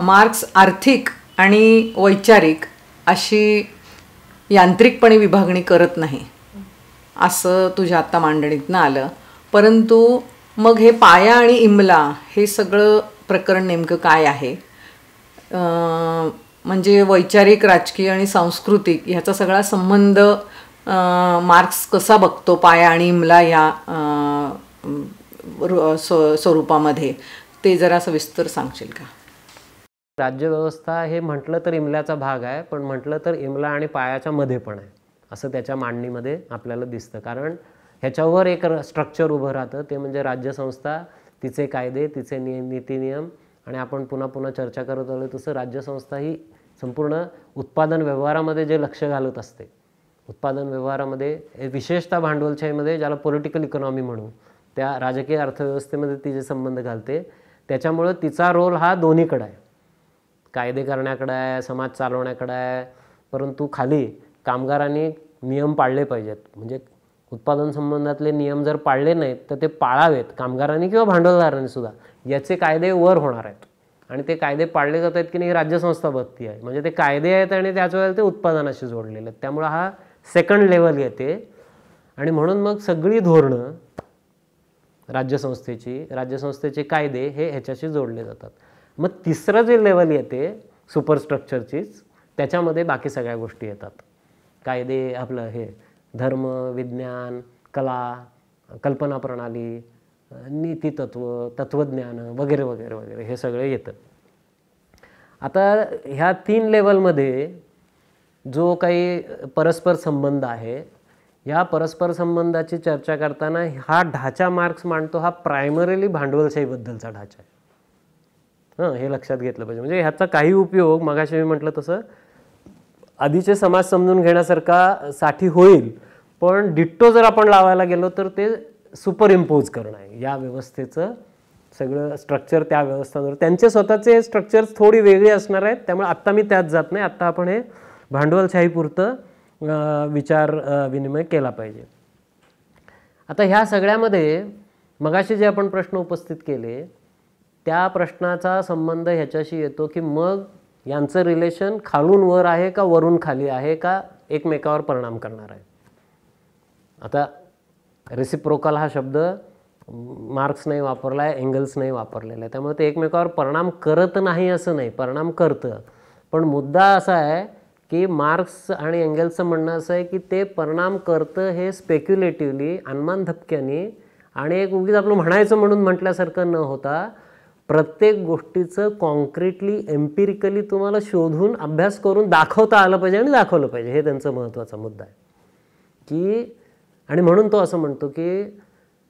Marks आर्थिक आणि वैचारिक अशी यांत्रिकपणे विभागणी करत नाही असं तुझ्या आत्ता मांडणीतनं आलं. परंतु मग हे पाया आणि इमला हे सगळं प्रकरण नेमकं काय आहे? म्हणजे वैचारिक, राजकीय आणि सांस्कृतिक ह्याचा सगळा संबंध मार्क्स कसा बघतो पाया आणि इमला ह्या स्वरूपामध्ये, ते जरा सविस्तर सांगशील का? राज्यव्यवस्था हे म्हटलं तर इमल्याचा भाग आहे, पण म्हटलं तर इमला आणि पायाच्या मध्ये पण आहे असं त्याच्या मांडणीमध्ये आपल्याला दिसतं. कारण ह्याच्यावर एक स्ट्रक्चर उभं राहतं, ते म्हणजे राज्यसंस्था, तिचे कायदे, तिचे नीती नियम. आणि आपण पुन्हा पुन्हा चर्चा करत आलो तसं राज्यसंस्था ही संपूर्ण उत्पादन व्यवहारामध्ये जे लक्ष घालत असते, उत्पादन व्यवहारामध्ये विशेषतः भांडवलशाहीमध्ये ज्याला पॉलिटिकल इकॉनॉमी म्हणू, त्या राजकीय अर्थव्यवस्थेमध्ये ती जे संबंध घालते, त्याच्यामुळं तिचा रोल हा दोन्हीकडे आहे. कायदे करण्याकडे आहे, समाज चालवण्याकडे आहे, परंतु खाली कामगारांनी नियम पाळले पाहिजेत. म्हणजे उत्पादन संबंधातले नियम जर पाळले नाहीत तर ते पाळावेत कामगारांनी किंवा भांडवलदारांनी सुद्धा, याचे कायदे वर होणार आहेत. आणि ते कायदे पाळले जात आहेत की नाही राज्यसंस्था बघती आहे. म्हणजे ते कायदे आहेत आणि त्याच वेळेला ते उत्पादनाशी जोडलेले आहेत. त्यामुळं हा सेकंड लेवल येते. आणि म्हणून मग सगळी धोरणं राज्यसंस्थेचे कायदे हे ह्याच्याशी जोडले जातात. मग तिसरं जे लेवल येते सुपरस्ट्रक्चरचीच, त्याच्यामध्ये बाकी सगळ्या गोष्टी येतात. कायदे, आपलं हे धर्म, विज्ञान, कला, कल्पना प्रणाली, नीतितत्व, तत्त्वज्ञान वगैरे वगैरे वगैरे हे सगळं येतं. आता ह्या 3 लेवलमध्ये जो काही परस्पर संबंध आहे, ह्या परस्पर संबंधाची चर्चा करताना हा ढाचा मार्क्स मांडतो, हा प्रायमरीली भांडवलशाहीबद्दलचा ढाचा आहे. हे लक्षात घेतलं पाहिजे. म्हणजे ह्याचा काही उपयोग मगाशी मी म्हटलं तसं आधीचे समाज समजून घेण्यासारखा साठी होईल, पण डिट्टो जर आपण लावायला गेलो तर ते सुपर इम्पोज करणं आहे. या व्यवस्थेचं सगळं स्ट्रक्चर त्या व्यवस्थांवर, त्यांचे स्वतःचे स्ट्रक्चर्स थोडी वेगळी असणार आहेत. त्यामुळे आत्ता मी त्यात जात नाही. आत्ता आपण हे भांडवलशाहीपुरतं विचार विनिमय केला पाहिजे. आता ह्या सगळ्यामध्ये मगाशी जे आपण प्रश्न उपस्थित केले, त्या प्रश्नाचा संबंध ह्याच्याशी येतो की मग यांचं रिलेशन खालून वर आहे का वरून खाली आहे का एकमेकावर परिणाम करणार आहे. आता रेसिप्रोकल हा शब्द मार्क्स नाही वापरला आहे, एंगल्स नाही वापरलेला आहे. त्यामुळे ते एकमेकावर परिणाम करत नाही असं नाही, परिणाम करतं. पण मुद्दा असा आहे की मार्क्स आणि एंगल्सचं म्हणणं असं आहे की ते परिणाम करतं हे स्पेक्युलेटिव्हली, अनुमान धपक्याने आणि एक उगीच आपलं म्हणायचं म्हणून म्हटल्यासारखं न होता प्रत्येक गोष्टीचं कॉन्क्रीटली, एम्पिरिकली तुम्हाला शोधून अभ्यास करून दाखवता आलं पाहिजे आणि दाखवलं पाहिजे. हे त्यांचा महत्त्वाचा मुद्दा आहे की, आणि म्हणून तो असं म्हणतो की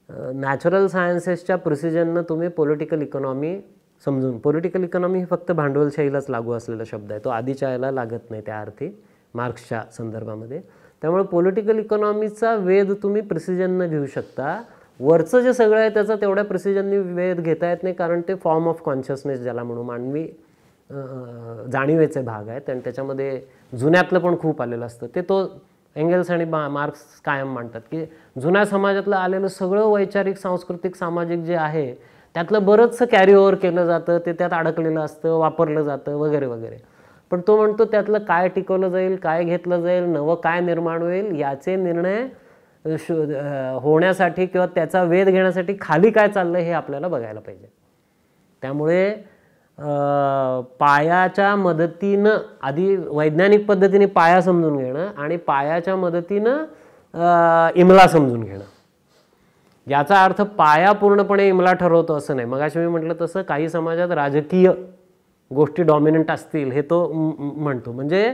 नॅचरल सायन्सेसच्या प्रिसिजननं तुम्ही पॉलिटिकल इकॉनॉमी समजून, पॉलिटिकल इकॉनॉमी ही फक्त भांडवलशाहीलाच लागू असलेला शब्द आहे, तो आधीच्या याला लागत नाही त्या अर्थी मार्क्सच्या संदर्भामध्ये. त्यामुळे पॉलिटिकल इकॉनॉमीचा वेध तुम्ही प्रिसिजननं घेऊ शकता. वरचं जे सगळं आहे त्याचा तेवढ्या प्रिसिजननी वेध घेता येत नाही, कारण ते फॉर्म ऑफ कॉन्शियसनेस ज्याला म्हणून मानवी जाणीवेचे भाग आहेत आणि त्याच्यामध्ये जुन्यातलं पण खूप आलेलं असतं. ते तो एंगल्स आणि मार्क्स कायम मांडतात की जुन्या समाजातलं आलेलं सगळं वैचारिक, सांस्कृतिक, सामाजिक जे आहे त्यातलं बरंचसं कॅरी ओव्हर केलं जातं, ते त्यात अडकलेलं असतं, वापरलं जातं वगैरे वगैरे. पण तो म्हणतो त्यातलं काय टिकवलं जाईल, काय घेतलं जाईल, नवं काय निर्माण होईल, याचे निर्णय होण्यासाठी किंवा त्याचा वेध घेण्यासाठी खाली काय चाललं हे आपल्याला बघायला पाहिजे. त्यामुळे पायाच्या मदतीनं आधी वैज्ञानिक पद्धतीने पाया समजून घेणं आणि पायाच्या मदतीनं इमला समजून घेणं, याचा अर्थ पाया पूर्णपणे इमला ठरवतो असं नाही. मगाशी मी म्हटलं तसं काही समाजात राजकीय गोष्टी डॉमिनंट असतील हे तो म्हणतो. म्हणजे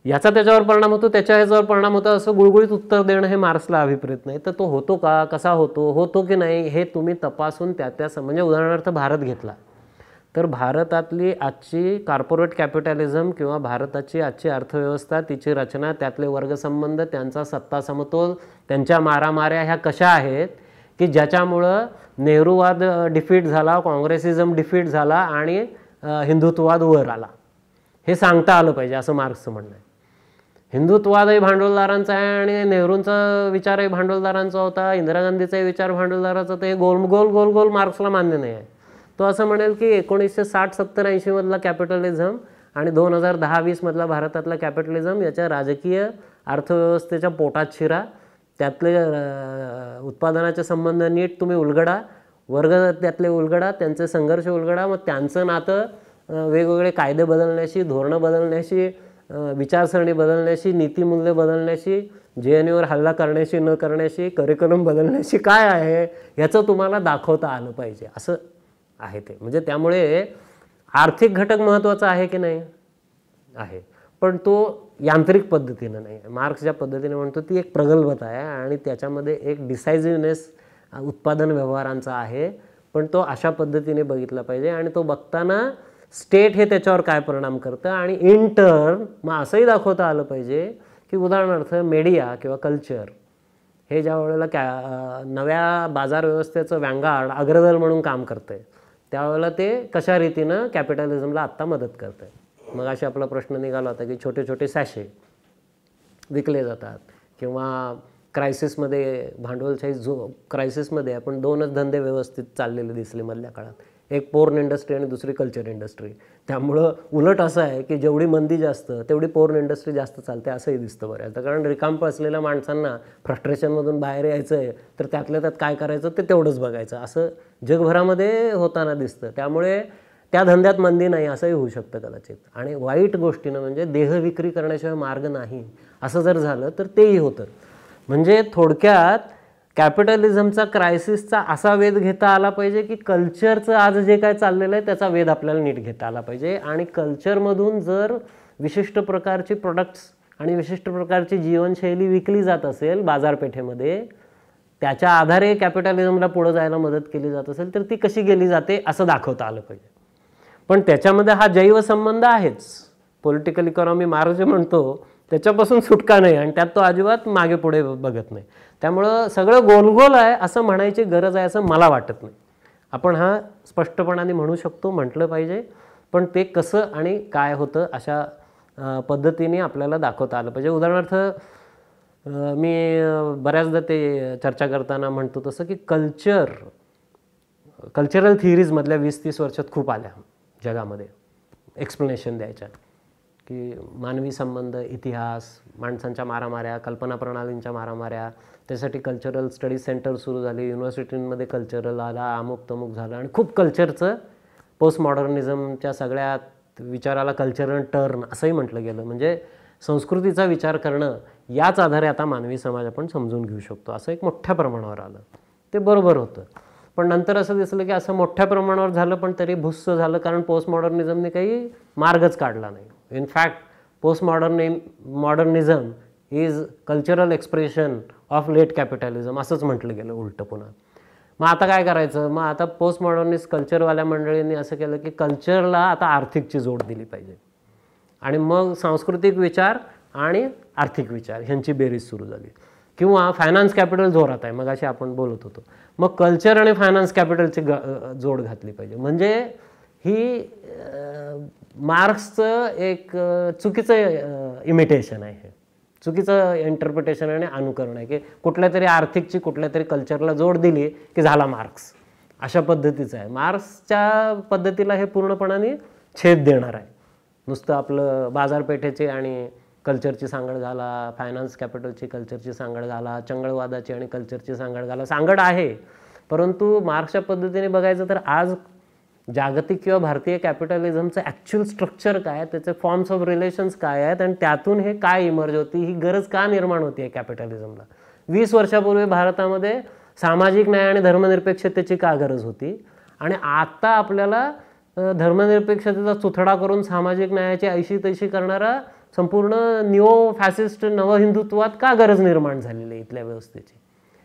याचा त्याच्यावर परिणाम होतो, त्याच्या ह्याच्यावर परिणाम होतो असं गुळगुळीत उत्तर देणं हे मार्क्सला अभिप्रेत नाही. तर तो होतो का, कसा होतो की नाही हे तुम्ही तपासून त्या म्हणजे उदाहरणार्थ भारत घेतला तर भारतातली आजची कॉर्पोरेट कॅपिटलिझम किंवा भारताची आजची अर्थव्यवस्था, तिची रचना, त्यातले वर्गसंबंध, त्यांचा सत्ता समतोल, त्यांच्या मारामाऱ्या ह्या कशा आहेत की ज्याच्यामुळं नेहरूवाद डिफीट झाला, काँग्रेसिझम डिफीट झाला आणि हिंदुत्ववाद वर आला, हे सांगता आलं पाहिजे असं मार्क्सचं म्हणणं आहे. हिंदुत्ववादही भांडवलदारांचा आहे आणि नेहरूंचा विचारही भांडवलदारांचा होता, इंदिरा गांधीचाही विचार भांडवलदाराचा, ते गोल गोल गोल गोल मार्क्सला मान्य नाही आहे. तो असं म्हणेल की 1960, 70, 80 मधला कॅपिटलिझम आणि 2010-20 मधला भारतातला कॅपिटलिझम याच्या राजकीय अर्थव्यवस्थेच्या पोटात शिरा, त्यातले उत्पादनाचे संबंध नीट तुम्ही उलगडा, वर्ग त्यातले उलगडा, त्यांचे संघर्ष उलगडा, मग त्यांचं नातं वेगवेगळे कायदे बदलण्याशी, धोरणं बदलण्याशी, विचारसरणी बदलण्याशी, नीतिमूल्य बदलण्याशी, JNUवर हल्ला करण्याशी न करण्याशी, करिक्युलम बदलण्याशी काय आहे याचं तुम्हाला दाखवता आलं पाहिजे, असं आहे ते. म्हणजे त्यामुळे आर्थिक घटक महत्त्वाचा आहे की नाही आहे, पण तो यांत्रिक पद्धतीनं नाही. मार्क्स ज्या पद्धतीने म्हणतो ती एक प्रगल्भता आहे आणि त्याच्यामध्ये एक डिसायझिव्हनेस उत्पादन व्यवहारांचा आहे, पण तो अशा पद्धतीने बघितला पाहिजे. आणि तो बघताना स्टेट हे त्याच्यावर काय परिणाम करतं आणि इन टर्न मग असंही दाखवता आलं पाहिजे की उदाहरणार्थ मीडिया किंवा कल्चर हे ज्या वेळेला नव्या बाजार व्यवस्थेचं व्यांगाड अग्रदल म्हणून काम करतं आहे, त्यावेळेला ते कशा रीतीनं कॅपिटलिझमला आत्ता मदत करतं आहे. मग अशी आपला प्रश्न निघाला होता की छोटे छोटे सॅशे विकले जातात किंवा क्रायसिसमध्ये, भांडवलशाही क्रायसिसमध्ये आपण 2च धंदे व्यवस्थित चाललेले दिसले मधल्या काळात, एक पोर्न इंडस्ट्री आणि दुसरी कल्चर इंडस्ट्री. त्यामुळं उलट असं आहे की जेवढी मंदी जास्त तेवढी पोर्न इंडस्ट्री जास्त चालते असंही दिसतं बऱ्याचदा. कारण रिकामपं असलेल्या माणसांना फ्रस्ट्रेशनमधून बाहेर यायचं आहे तर त्यातल्या त्यात काय करायचं ते तेवढंच बघायचं, असं जगभरामध्ये होताना दिसतं. त्यामुळे त्या धंद्यात मंदी नाही असंही होऊ शकतं कदाचित. आणि वाईट गोष्टीनं म्हणजे देह विक्री करण्याशिवाय मार्ग नाही असं जर झालं तर तेही होतं. म्हणजे थोडक्यात कॅपिटलिझमचा क्रायसिसचा असा वेध घेता आला पाहिजे की कल्चरचं आज जे काय चाललेलं आहे त्याचा वेध आपल्याला नीट घेता आला पाहिजे. आणि कल्चरमधून जर विशिष्ट प्रकारची प्रोडक्ट्स आणि विशिष्ट प्रकारची जीवनशैली विकली जात असेल बाजारपेठेमध्ये, त्याच्या आधारे कॅपिटलिझमला पुढं जायला मदत केली जात असेल तर ती कशी गेली जाते असं दाखवता आलं पाहिजे. पण त्याच्यामध्ये हा जैव संबंध आहेच. पॉलिटिकल इकॉनॉमी मार्ग जे म्हणतो त्याच्यापासून सुटका नाही आणि त्यात तो अजिबात मागे पुढे बघत नाही. त्यामुळं सगळं गोलगोल आहे असं म्हणायची गरज आहे असं मला वाटत नाही. आपण हा स्पष्टपणाने म्हणू शकतो, म्हटलं पाहिजे, पण ते कसं आणि काय होतं अशा पद्धतीने आपल्याला दाखवता आलं पाहिजे. उदाहरणार्थ मी बऱ्याचदा ते चर्चा करताना म्हणतो तसं की कल्चरल थिअरीजमधल्या 20-30 वर्षात खूप आल्या जगामध्ये एक्सप्लेनेशन द्यायच्या की मानवी संबंध, इतिहास, माणसांच्या मारामाऱ्या, कल्पना प्रणालींच्या मारामाऱ्या, त्यासाठी कल्चरल स्टडीज सेंटर सुरू झाली, युनिव्हर्सिटींमध्ये कल्चरल आला, अमुक तमुक झालं आणि खूप कल्चरचं पोस्ट मॉडर्निझमच्या सगळ्या विचाराला कल्चरल टर्न असंही म्हटलं गेलं. म्हणजे संस्कृतीचा विचार करणं याच आधारे आता मानवी समाज आपण समजून घेऊ शकतो असं एक मोठ्या प्रमाणावर आलं. ते बरोबर होतं. पण नंतर असं दिसलं की असं मोठ्या प्रमाणावर झालं पण तरी भुस्स झालं, कारण पोस्ट मॉडर्निझमने काही मार्गच काढला नाही. In fact post modernism is cultural expression of late capitalism असंच म्हटलं गेलं उलटं पुन्हा. मग आता काय करायचं? मग आता पोस्ट मॉडर्निस्ट कल्चरवाल्या मंडळींनी असं केलं की कल्चरला आता आर्थिकची जोड दिली पाहिजे आणि मग सांस्कृतिक विचार आणि आर्थिक विचार ह्यांची बेरीज सुरू झाली. किंवा फायनान्स कॅपिटल जोरात आहे, मग अशी आपण बोलत होतो, मग कल्चर आणि फायनान्स कॅपिटलची जोड घातली पाहिजे. म्हणजे ही मार्क्सचं एक चुकीचं इमिटेशन आहे, चुकीचं इंटरप्रिटेशन आणि अनुकरण आहे की कुठल्या तरी आर्थिकची कुठल्या तरी कल्चरला जोड दिली की झाला मार्क्स, अशा पद्धतीचं आहे. मार्क्सच्या पद्धतीला हे पूर्णपणाने छेद देणार आहे. नुसतं आपलं बाजारपेठेचे आणि कल्चरची सांगड घाला, फायनान्स कॅपिटलची कल्चरची सांगड घाला, चंगळवादाची आणि कल्चरची सांगड घाला, सांगड आहे. परंतु मार्क्सच्या पद्धतीने बघायचं तर आज जागतिक किंवा भारतीय कॅपिटलिझमचं ॲक्च्युअल स्ट्रक्चर काय, त्याचे फॉर्म्स ऑफ रिलेशन्स काय आहेत आणि त्यातून हे काय इमर्ज होती, ही गरज का निर्माण होती आहे कॅपिटलिझमला. 20 वर्षापूर्वी भारतामध्ये सामाजिक न्याय आणि धर्मनिरपेक्षतेची का गरज होती आणि आता आपल्याला धर्मनिरपेक्षतेचा चुथडा करून सामाजिक न्यायाची ऐशी तैशी करणारा संपूर्ण निओ फॅसिस्ट नवहिंदुत्वात का गरज निर्माण झालेली आहे इथल्या व्यवस्थेची.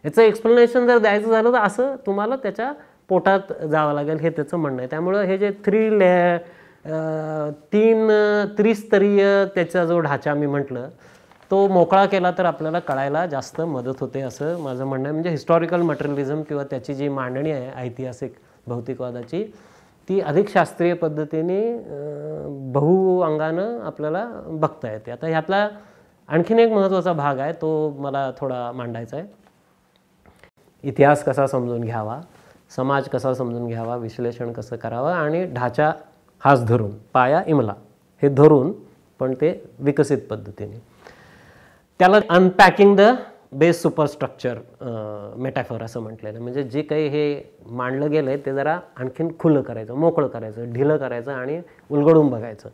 याचं एक्सप्लेनेशन जर द्यायचं झालं तर असं तुम्हाला त्याच्या पोटात जावं लागेल, हे त्याचं म्हणणं आहे. त्यामुळं हे जे त्रिस्तरीय त्याचा जो ढाचा मी म्हटलं तो मोकळा केला तर आपल्याला कळायला जास्त मदत होते असं माझं म्हणणं आहे. म्हणजे हिस्टॉरिकल मटेरियलिझम किंवा त्याची जी मांडणी आहे ऐतिहासिक भौतिकवादाची ती अधिक शास्त्रीय पद्धतीने बहुअंगानं आपल्याला बघता येते. आता ह्यातला आणखीन एक महत्त्वाचा भाग आहे, तो मला थोडा मांडायचा आहे. इतिहास कसा समजून घ्यावा समाज कसा समजून घ्यावा, विश्लेषण कसं करावं आणि ढाचा हाच धरून, पाया इमला हे धरून, पण ते विकसित पद्धतीने. त्याला unpacking the base superstructure metaphor असं म्हटलेलं. म्हणजे जे काही हे मांडलं गेलं आहे ते जरा आणखीन खुलं करायचं, मोकळं करायचं, ढिलं करायचं आणि उलगडून बघायचं.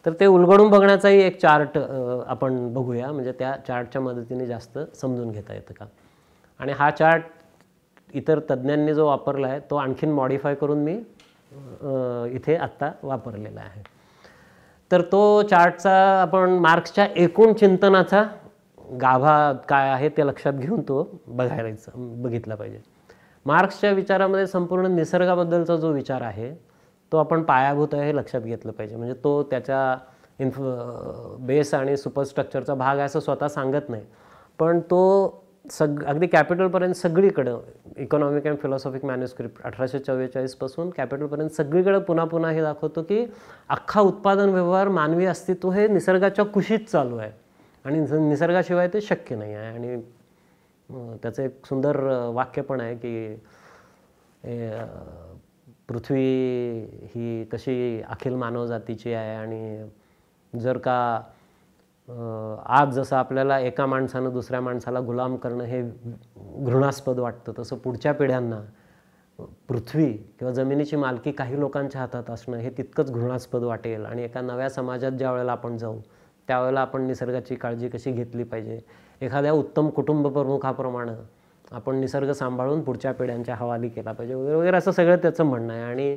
तर ते उलगडून बघण्याचाही एक चार्ट आपण बघूया, म्हणजे त्या चार्टच्या मदतीने जास्त समजून घेता येतं का. आणि हा चार्ट इतर तज्ज्ञांनी जो वापरला आहे तो आणखीन मॉडिफाय करून मी इथे आत्ता वापरलेला आहे. तर तो चार्टचा आपण मार्क्सच्या एकूण चिंतनाचा गाभा काय आहे ते लक्षात घेऊन तो बघितला पाहिजे. मार्क्सच्या विचारामध्ये संपूर्ण निसर्गाबद्दलचा जो विचार आहे तो आपण पायाभूत आहे हे लक्षात घेतलं पाहिजे. म्हणजे तो त्याच्या बेस आणि सुपरस्ट्रक्चरचा भाग आहे असं स्वतः सांगत नाही, पण तो अगदी कॅपिटलपर्यंत सगळीकडं इकॉनॉमिक अँड फिलॉसॉफिक मॅन्युस्क्रिप्ट 1844 पासून कॅपिटलपर्यंत सगळीकडे पुन्हा पुन्हा हे दाखवतो की अख्खा उत्पादन व्यवहार, मानवी अस्तित्व हे निसर्गाच्या कुशीत चालू आहे आणि निसर्गाशिवाय ते शक्य नाही आहे. आणि त्याचं एक सुंदर वाक्य पण आहे की पृथ्वी ही कशी अखिल मानवजातीची आहे आणि जर का आज जसं आपल्याला एका माणसानं दुसऱ्या माणसाला गुलाम करणं हे घृणास्पद वाटतं, तसं पुढच्या पिढ्यांना पृथ्वी किंवा जमिनीची मालकी काही लोकांच्या हातात असणं हे तितकंच घृणास्पद वाटेल. आणि एका नव्या समाजात ज्या वेळेला आपण जाऊ त्यावेळेला आपण निसर्गाची काळजी कशी घेतली पाहिजे, एखाद्या उत्तम कुटुंब प्रमुखाप्रमाणे आपण निसर्ग सांभाळून पुढच्या पिढ्यांच्या हवाली केला पाहिजे वगैरे वगैरे असं सगळं त्याचं म्हणणं आहे. आणि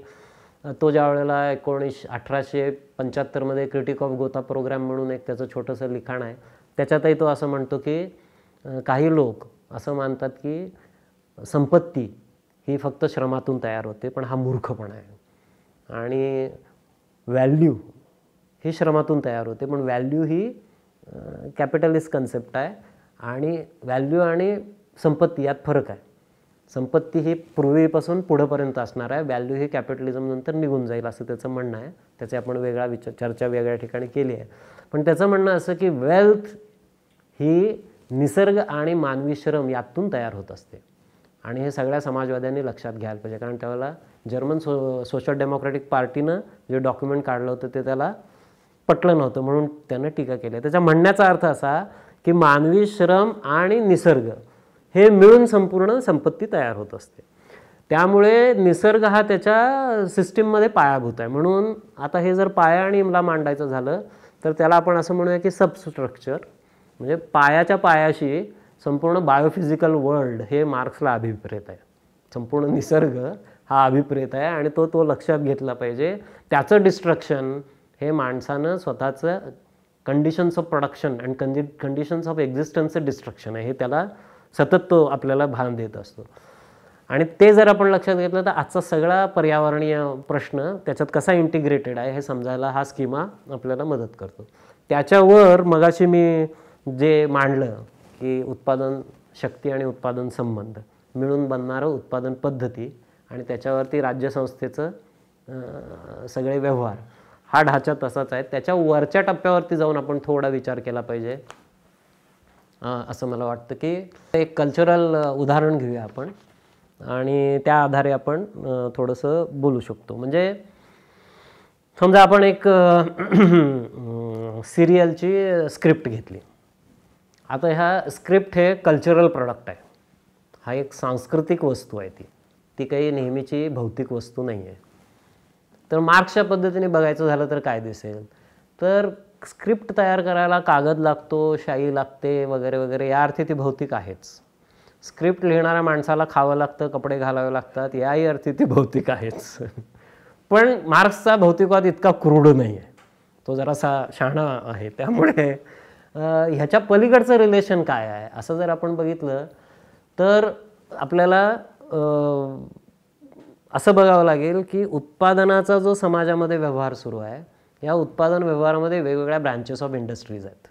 तो ज्या वेळेला 1875मध्ये क्रिटिक ऑफ गोता प्रोग्राम म्हणून एक त्याचं छोटंसं लिखाण आहे, त्याच्यातही तो असं म्हणतो की काही लोक असं मानतात की संपत्ती ही फक्त श्रमातून तयार होते, पण हा मूर्खपणा आहे. आणि व्हॅल्यू ही श्रमातून तयार होते, पण व्हॅल्यू ही कॅपिटलिस्ट कन्सेप्ट आहे. आणि व्हॅल्यू आणि संपत्ती यात फरक आहे. संपत्ती ही पूर्वीपासून पुढेपर्यंत असणार आहे, व्हॅल्यू ही कॅपिटलिझम नंतर निघून जाईल असं त्याचं म्हणणं आहे. त्याचे आपण चर्चा वेगळ्या ठिकाणी केली आहे. पण त्याचं म्हणणं असं की वेल्थ ही निसर्ग आणि मानवी श्रम यातून तयार होत असते. आणि हे सगळ्या समाजवाद्यांनी लक्षात घ्यायला पाहिजे, कारण त्यावेळेला जर्मन सोशल डेमोक्रॅटिक पार्टीनं जे डॉक्युमेंट काढलं होतं ते त्याला पटलं नव्हतं, म्हणून त्यानं टीका केली. त्याच्या म्हणण्याचा अर्थ असा की मानवी श्रम आणि निसर्ग हे मिळून संपूर्ण संपत्ती तयार होत असते. त्यामुळे निसर्ग हा त्याच्या सिस्टीममध्ये पायाभूत आहे. म्हणून आता हे जर पाया आणि इमला मांडायचं झालं तर त्याला आपण असं म्हणूया की सबस्ट्रक्चर, म्हणजे पायाच्या पायाशी संपूर्ण बायोफिजिकल वर्ल्ड हे मार्क्सला अभिप्रेत आहे. संपूर्ण निसर्ग हा अभिप्रेत आहे आणि तो लक्षात घेतला पाहिजे. त्याचं डिस्ट्रक्शन हे माणसानं स्वतःचं conditions of production and conditions of एक्झिस्टन्सचं डिस्ट्रक्शन आहे, हे त्याला सतत तो आपल्याला भान देत असतो. आणि ते जर आपण लक्षात घेतलं तर आजचा सगळा पर्यावरणीय प्रश्न त्याच्यात कसा इंटिग्रेटेड आहे हे समजायला हा स्कीमा आपल्याला मदत करतो. त्याच्यावर मगाशी मी जे मांडलं की उत्पादन शक्ती आणि उत्पादन संबंध मिळून बनणारं उत्पादन पद्धती आणि त्याच्यावरती राज्यसंस्थेचं सगळे व्यवहार, हा ढाचा तसाच आहे. त्याच्या वरच्या टप्प्यावरती जाऊन आपण थोडा विचार केला पाहिजे असं मला वाटतं. की एक कल्चरल उदाहरण घेऊया आपण आणि त्या आधारे आपण थोडंसं बोलू शकतो. म्हणजे समजा आपण एक सिरियलची स्क्रिप्ट घेतली. आता ह्या स्क्रिप्ट हे कल्चरल प्रोडक्ट आहे, हा एक सांस्कृतिक वस्तू आहे. ती काही नेहमीची भौतिक वस्तू नाही आहे. तर मार्क्सच्या पद्धतीने बघायचं झालं तर काय दिसेल तर स्क्रिप्ट तयार करायला कागद लागतो, शाई लागते वगैरे वगैरे, या अर्थी ती भौतिक आहेच. स्क्रिप्ट लिहिणाऱ्या माणसाला खावं लागतं, कपडे घालावे लागतात, याही अर्थी ती भौतिक आहेच. पण मार्क्सचा भौतिकवाद इतका क्रूड नाही आहे, तो जरासा शहाणा आहे. त्यामुळे ह्याच्या पलीकडचं रिलेशन काय आहे असं जर आपण बघितलं तर आपल्याला असं बघावं लागेल की उत्पादनाचा जो समाजामध्ये व्यवहार सुरू आहे, या उत्पादन व्यवहारामध्ये वेगवेगळ्या ब्रँचेस ऑफ इंडस्ट्रीज आहेत,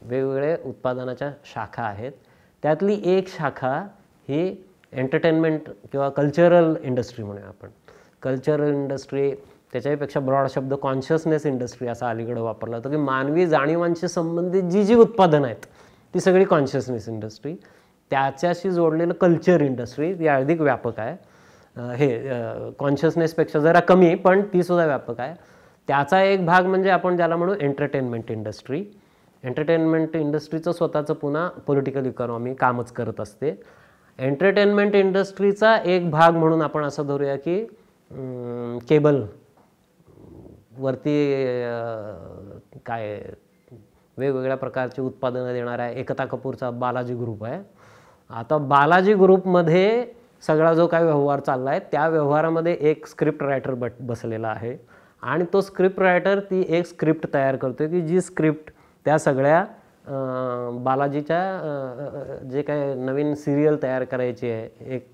वेगवेगळे उत्पादनाच्या शाखा आहेत. त्यातली एक शाखा ही एंटरटेनमेंट किंवा कल्चरल इंडस्ट्री म्हणूया आपण. कल्चरल इंडस्ट्री त्याच्यापेक्षा ब्रॉड शब्द कॉन्शियसनेस इंडस्ट्री असा अलीकडे वापरला होता, की मानवी जाणीवांशी संबंधित जी उत्पादनं आहेत ती सगळी कॉन्शियसनेस इंडस्ट्री. त्याच्याशी जोडलेलं कल्चर इंडस्ट्री ती अधिक व्यापक आहे. हे कॉन्शियसनेसपेक्षा जरा कमी, पण तीसुद्धा व्यापक आहे. त्याचा एक भाग म्हणजे आपण ज्याला म्हणू एंटरटेनमेंट इंडस्ट्री. एंटरटेनमेंट इंडस्ट्रीचं स्वतःचं पुन्हा पॉलिटिकल इकॉनॉमी कामच करत असते. एंटरटेनमेंट इंडस्ट्रीचा एक भाग म्हणून आपण असं धरूया की केबल वरती काय वेगवेगळ्या प्रकारची उत्पादनं देणारा एकता कपूरचा बालाजी ग्रुप आहे. आता बालाजी ग्रुपमध्ये सगळा जो काही व्यवहार चालला आहे त्या व्यवहारामध्ये एक स्क्रिप्ट रायटर बसलेला आहे आणि तो स्क्रिप्ट रायटर ती एक स्क्रिप्ट तयार करतो की जी स्क्रिप्ट त्या सगळ्या बालाजीच्या जे काय नवीन सिरियल तयार करायची आहे एक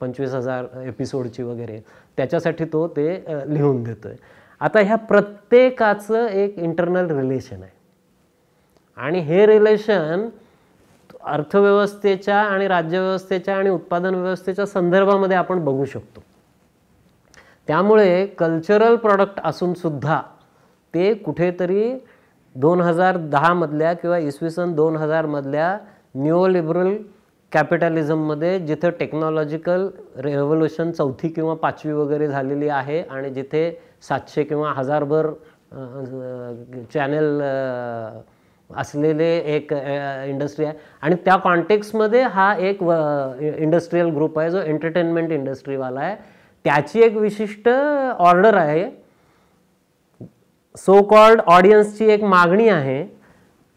25,000 एपिसोडची वगैरे त्याच्यासाठी तो ते लिहून देतो आहे. आता ह्या प्रत्येकाचं एक इंटरनल रिलेशन आहे आणि हे रिलेशन अर्थव्यवस्थेच्या आणि राज्यव्यवस्थेच्या आणि उत्पादन व्यवस्थेच्या संदर्भामध्ये आपण बघू शकतो. त्यामुळे कल्चरल प्रॉडक्ट असून सुद्धा ते कुठेतरी 2010 मधल्या किंवा इसवी सन 2000 मधल्या न्यू लिबरल कॅपिटलिझममध्ये जिथं टेक्नॉलॉजिकल रेव्होल्युशन 4थी किंवा 5वी वगैरे झालेली आहे आणि जिथे 700 किंवा 1000भर चॅनल असलेले एक इंडस्ट्री आहे आणि त्या कॉन्टेक्स्टमध्ये हा एक इंडस्ट्रीयल ग्रुप आहे जो एंटरटेनमेंट इंडस्ट्रीवाला आहे. त्याची एक विशिष्ट ऑर्डर आहे, सो कॉल्ड ऑडियन्सची एक मागणी आहे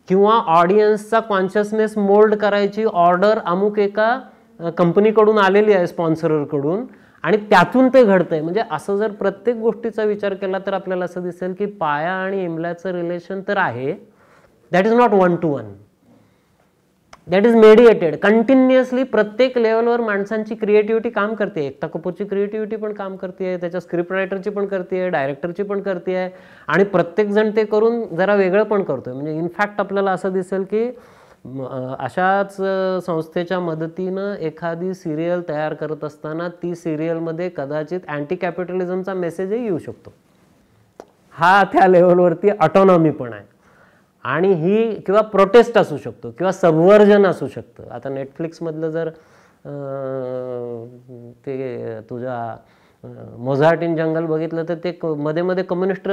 किंवा ऑडियन्सचा कॉन्शियसनेस मोल्ड करायची ऑर्डर अमुक एका कंपनीकडून आलेली आहे स्पॉन्सरकडून आणि त्यातून ते घडतंय. म्हणजे असं जर प्रत्येक गोष्टीचा विचार केला तर आपल्याला असं दिसेल की पाया आणि इमल्याचं रिलेशन तर आहे, that is not 1 to 1, that is mediated continuously. प्रत्येक लेवलवर माणसांची क्रिएटिव्हिटी काम करते. एकता कपूरची क्रिएटिव्हिटी पण काम करते, त्याच्या स्क्रिप्ट रायटरची पण करते, डायरेक्टरची पण करते आणि प्रत्येकजण ते करून जरा वेगळं पण करतोय. म्हणजे इनफॅक्ट आपल्याला असं दिसेल की अशाच संस्थेच्या मदतीनं एखादी सिरियल तयार करत असताना ती सिरियलमध्ये कदाचित अँटी कॅपिटलिझमचा मेसेजही येऊ शकतो. हा त्या लेवलवरती ऑटोनॉमी पण आहे आणि ही किंवा प्रोटेस्ट असू शकतो किंवा सबवर्जन असू शकतं. आता नेटफ्लिक्समधलं जर ते तुझ्या मोझार्ट इन जंगल बघितलं तर ते मध्ये मध्ये कम्युनिस्ट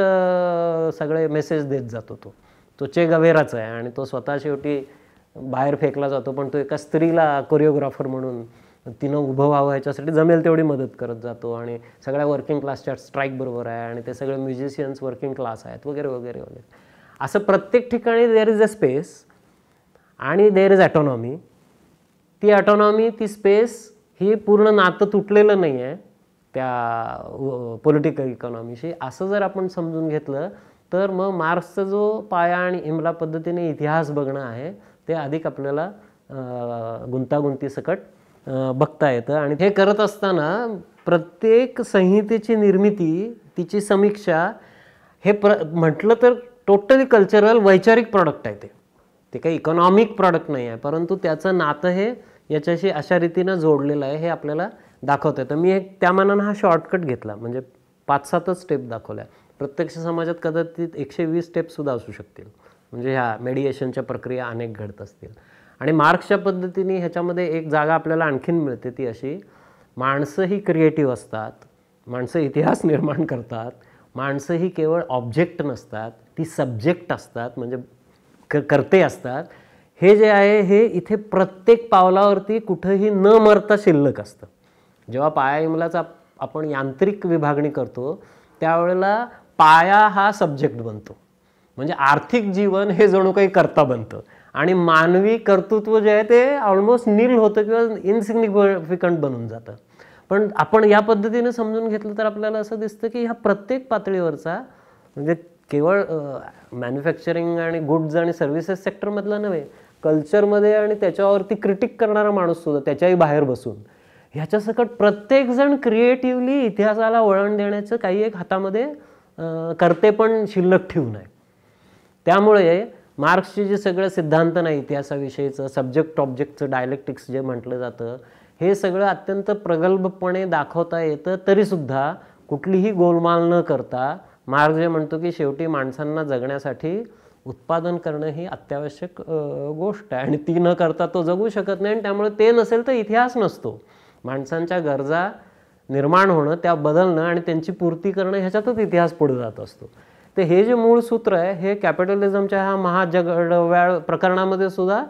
सगळे मेसेज देत जातो. तो चे गवेराचा आहे आणि तो स्वतः शेवटी बाहेर फेकला जातो, पण तो एका स्त्रीला कोरिओग्राफर म्हणून तिनं उभं व्हावं ह्याच्यासाठी जमेल तेवढी मदत करत जातो आणि सगळ्या वर्किंग क्लासच्या स्ट्राईक बरोबर आहे आणि ते सगळे म्युझिशियन्स वर्किंग क्लास आहेत वगैरे वगैरे वगैरे. असं प्रत्येक ठिकाणी देर इज अ स्पेस आणि देर इज ऑटोनॉमी. ती ऑटोनॉमी ती स्पेस ही पूर्ण नातं तुटलेलं नाही आहे त्या पॉलिटिकल इकॉनॉमीशी. असं जर आपण समजून घेतलं तर मग मार्क्सचा जो पाया आणि इमला पद्धतीने इतिहास बघणं आहे ते अधिक आपल्याला गुंतागुंतीसकट बघता येतं. आणि हे करत असताना प्रत्येक संहितेची निर्मिती तिची समीक्षा हे म्हटलं तर टोटली कल्चरल वैचारिक प्रॉडक्ट आहे. ते काही इकॉनॉमिक प्रॉडक्ट नाही आहे, परंतु त्याचं नातं हे याच्याशी अशा रीतीनं जोडलेलं आहे हे आपल्याला दाखवता येतं. मी त्या मानानं हा शॉर्टकट घेतला, म्हणजे 5-7च स्टेप दाखवल्या. प्रत्यक्ष समाजात कदाचित 120 स्टेपसुद्धा असू शकतील, म्हणजे ह्या मेडिएशनच्या प्रक्रिया अनेक घडत असतील. आणि मार्क्सच्या पद्धतीने ह्याच्यामध्ये एक जागा आपल्याला आणखीन मिळते ती अशी, माणसं ही क्रिएटिव्ह असतात, माणसं इतिहास निर्माण करतात, माणसं ही केवळ ऑब्जेक्ट नसतात, ती सब्जेक्ट असतात, म्हणजे करते असतात. हे जे आहे हे इथे प्रत्येक पावलावरती कुठंही न मरता शिल्लक असतं. जेव्हा पाया इमलाचा आपण यांत्रिक विभागणी करतो त्यावेळेला पाया हा सब्जेक्ट बनतो, म्हणजे आर्थिक जीवन हे जणू काही कर्ता बनतं आणि मानवी कर्तृत्व जे आहे ते ऑलमोस्ट नील होतं किंवा इनसिग्निफिकंट बनून जातं. पण आपण या पद्धतीने समजून घेतलं तर आपल्याला असं दिसतं की ह्या प्रत्येक पातळीवरचा, म्हणजे केवळ मॅन्युफॅक्चरिंग आणि गुड्स आणि सर्व्हिसेस सेक्टरमधला नव्हे, कल्चरमध्ये आणि त्याच्यावरती क्रिटिक करणारा माणूससुद्धा त्याच्याही बाहेर बसून ह्याच्यासकट प्रत्येकजण क्रिएटिव्हली इतिहासाला वळण देण्याचं काही एक हातामध्ये करते पण शिल्लक ठेवून आहे. त्यामुळे मार्क्सचे जे सगळं सिद्धांत नाही इतिहासाविषयीचं, सब्जेक्ट ऑब्जेक्टचं डायलेक्टिक्स जे म्हटलं जातं, हे सगळं अत्यंत प्रगल्भपणे दाखवता येतं. तरीसुद्धा कुठलीही गोलमाल न करता मार्क्स जे म्हणतो की शेवटी माणसांना जगण्यासाठी उत्पादन करणं ही अत्यावश्यक गोष्ट आहे आणि ती न करता तो जगू शकत नाही. आणि त्यामुळे ते नसेल तर इतिहास नसतो. माणसांच्या गरजा निर्माण होणं, त्या बदलणं आणि त्यांची पूर्ती करणं, ह्याच्यातच इतिहास पुढे जात असतो. तर हे जे मूळ सूत्र आहे हे कॅपिटलिझमच्या ह्या महाजगड्याळ प्रकरणामध्ये सुद्धा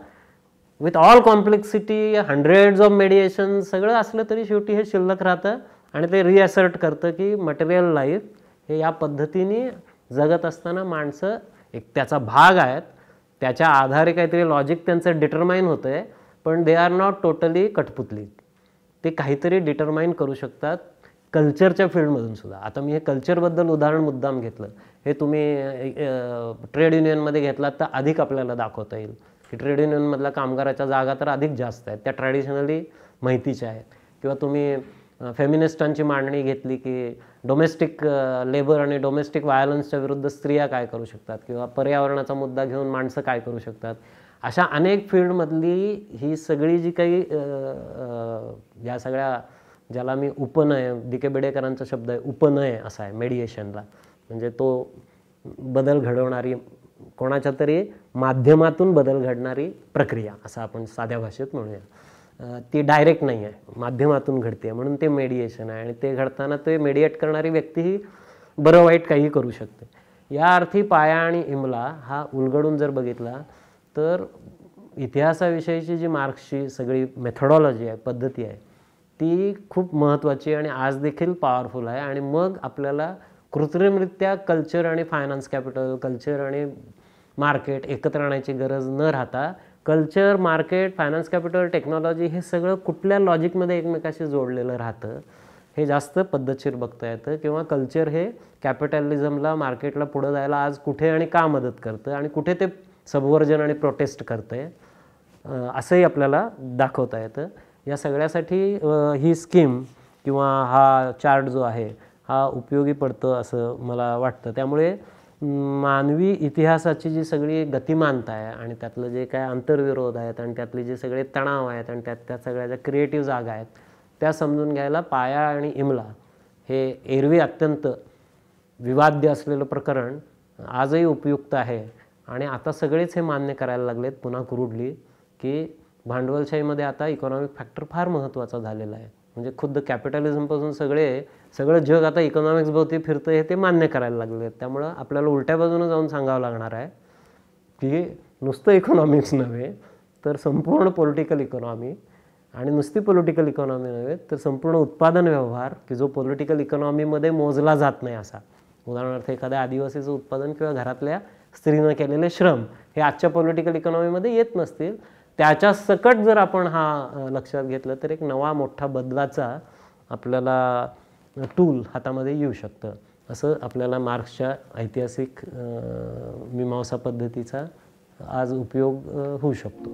with all complexity, hundreds of मेडिएशन सगळं असलं तरी शेवटी हे शिल्लक राहतं आणि ते रिअसर्ट करतं की मटेरियल लाईफ हे या पद्धतीने जगत असताना माणसं एक त्याचा भाग आहेत, त्याच्या आधारे काहीतरी लॉजिक त्यांचं डिटरमाइन होतं आहे, पण दे आर नॉट टोटली कठपुतली. ते काहीतरी डिटरमाइन करू शकतात कल्चरच्या फील्डमधून सुद्धा. आता मी हे कल्चरबद्दल उदाहरण मुद्दाम घेतलं, हे तुम्ही ट्रेड युनियनमध्ये घेतलात तर अधिक आपल्याला दाखवता येईल की ट्रेड युनियनमधल्या कामगाराच्या जागा तर अधिक जास्त आहेत, त्या ट्रॅडिशनली माहितीच्या आहेत. किंवा तुम्ही फेमिनिस्टांची मांडणी घेतली की डोमेस्टिक लेबर आणि डोमेस्टिक व्हायलन्सच्या विरुद्ध स्त्रिया काय करू शकतात, किंवा पर्यावरणाचा मुद्दा घेऊन माणसं काय करू शकतात, अशा अनेक फील्डमधली ही सगळी जी काही या सगळ्या, ज्याला मी उपनय, डी.के. बेडेकरांचा शब्द आहे उपनय असा आहे मेडिएशनला, म्हणजे तो बदल घडवणारी, कोणाच्या तरी माध्यमातून बदल घडणारी प्रक्रिया असं आपण साध्या भाषेत म्हणूया. ती डायरेक्ट नाही आहे, माध्यमातून घडते, म्हणून ते मेडिएशन आहे. आणि ते घडताना ते मेडिएट करणारी व्यक्ती ही बरं वाईट काही करू शकते. या अर्थी पाया आणि इमला हा उलगडून जर बघितला तर इतिहासाविषयीची जी मार्क्सची सगळी मेथडॉलॉजी आहे, पद्धती आहे, ती खूप महत्त्वाची आणि आज देखील पॉवरफुल आहे. आणि मग आपल्याला कृत्रिमरित्या कल्चर आणि फायनान्स कॅपिटल, कल्चर आणि मार्केट एकत्र आणायची गरज न राहता culture, market, finance capital, technology हे सगळं कुठल्या लॉजिकमध्ये एकमेकाशी जोडलेलं राहतं हे जास्त पद्धतशीर बघता येतं. किंवा कल्चर हे कॅपिटलिझमला, मार्केटला पुढं जायला आज कुठे आणि का मदत करतं आणि कुठे ते सबवर्जन आणि प्रोटेस्ट करतंय असंही आपल्याला दाखवता येतं. या सगळ्यासाठी ही स्कीम किंवा हा चार्ट जो आहे हा उपयोगी पडतो असं मला वाटतं. त्यामुळे मानवी इतिहासाची जी सगळी गतिमानता आहे आणि त्यातलं जे काय आंतरविरोध आहेत आणि त्यातले जे सगळे तणाव आहेत आणि त्या सगळ्या ज्या क्रिएटिव्ह जागा आहेत त्या समजून घ्यायला पाया आणि इमला हे एरवी अत्यंत विवाद्य असलेलं प्रकरण आजही उपयुक्त आहे. आणि आता सगळेच हे मान्य करायला लागलेत पुन्हा क्रूडली की भांडवलशाहीमध्ये आता इकॉनॉमिक फॅक्टर फार महत्त्वाचा झालेला आहे. म्हणजे खुद्द कॅपिटलिझमपासून सगळं जग आता इकॉनॉमिक्स भोवती फिरतं हे ते मान्य करायला लागले. त्यामुळं आपल्याला उलट्या बाजूनं जाऊन सांगावं लागणार आहे की नुसतं इकॉनॉमिक्स नव्हे तर संपूर्ण पॉलिटिकल इकॉनॉमी, आणि नुसती पॉलिटिकल इकॉनॉमी नव्हे तर संपूर्ण उत्पादन व्यवहार की जो पॉलिटिकल इकॉनॉमीमध्ये मोजला जात नाही असा. उदाहरणार्थ एखाद्या आदिवासीचं उत्पादन किंवा घरातल्या स्त्रीनं केलेले श्रम हे आजच्या पॉलिटिकल इकॉनॉमीमध्ये येत नसतील. त्याच्या सकट जर आपण हा लक्षात घेतलं तर एक नवा मोठा बदलाचा आपल्याला टूल हातामध्ये येऊ शकतं. असं आपल्याला मार्क्सच्या ऐतिहासिक मीमांसा पद्धतीचा आज उपयोग होऊ शकतो.